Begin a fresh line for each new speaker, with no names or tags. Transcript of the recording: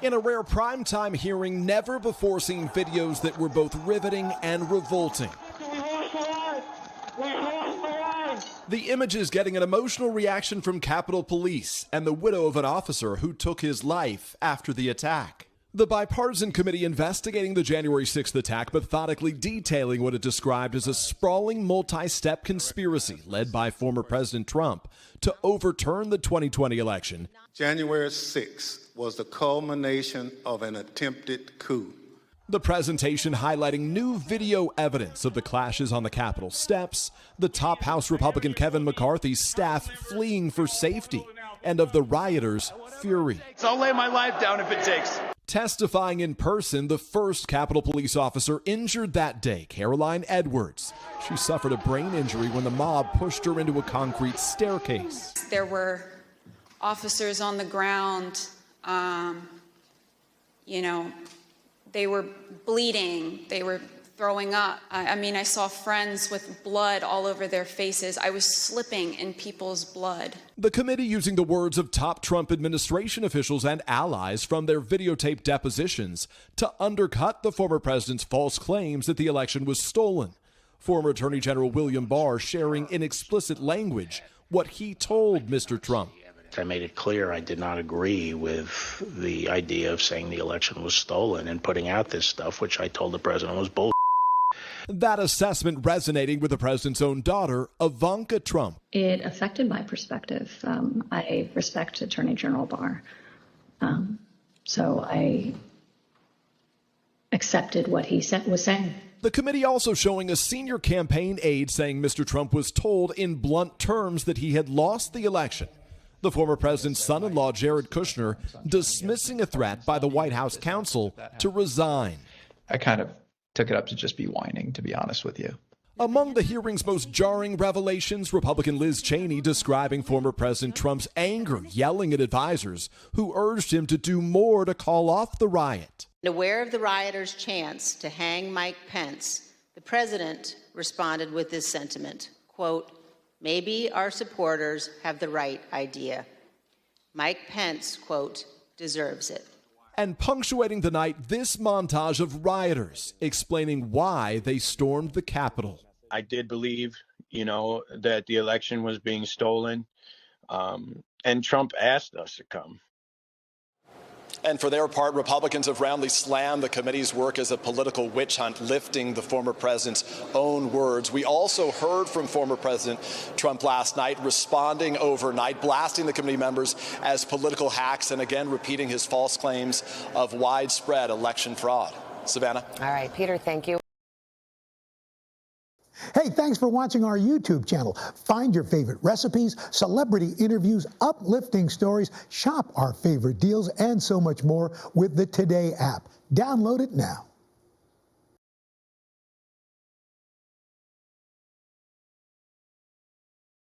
In a rare primetime hearing, never before seen videos that were both riveting and revolting. The images getting an emotional reaction from Capitol Police and the widow of an officer who took his life after the attack. The bipartisan committee investigating the January 6th attack methodically detailing what it described as a sprawling multi-step conspiracy led by former President Trump to overturn the 2020 election.
January 6th was the culmination of an attempted coup.
The presentation highlighting new video evidence of the clashes on the Capitol steps, the top House Republican Kevin McCarthy's staff fleeing for safety, and of the rioters' fury.
I'll lay my life down if it takes.
Testifying in person, the first Capitol Police officer injured that day, Caroline Edwards. She suffered a brain injury when the mob pushed her into a concrete staircase.
There were officers on the ground, they were bleeding, they were throwing up. I saw friends with blood all over their faces. I was slipping in people's blood.
The committee using the words of top Trump administration officials and allies from their videotaped depositions to undercut the former president's false claims that the election was stolen. Former Attorney General William Barr sharing in explicit language what he told Mr. Trump.
I made it clear I did not agree with the idea of saying the election was stolen and putting out this stuff, which I told the president was bull.
That assessment resonating with the president's own daughter, Ivanka Trump.
It affected my perspective. I respect Attorney General Barr, so I accepted what he was saying.
The committee also showing a senior campaign aide saying Mr. Trump was told in blunt terms that he had lost the election. The former president's son-in-law, Jared Kushner, dismissing a threat by the White House counsel to resign.
I kind of took it up to just be whining, to be honest with you.
Among the hearing's most jarring revelations, Republican Liz Cheney describing former President Trump's anger, yelling at advisors who urged him to do more to call off the riot.
Aware of the rioters' chance to hang Mike Pence, the president responded with this sentiment, quote, "Maybe our supporters have the right idea. Mike Pence, quote, deserves it."
And punctuating the night, this montage of rioters explaining why they stormed the Capitol.
I did believe, that the election was being stolen, and Trump asked us to come.
And for their part, Republicans have roundly slammed the committee's work as a political witch hunt, lifting the former president's own words. We also heard from former President Trump last night, responding overnight, blasting the committee members as political hacks, and again repeating his false claims of widespread election fraud. Savannah.
All right, Peter, thank you.
Hey, thanks for watching our YouTube channel. Find your favorite recipes, celebrity interviews, uplifting stories, shop our favorite deals, and so much more with the Today app. Download it now.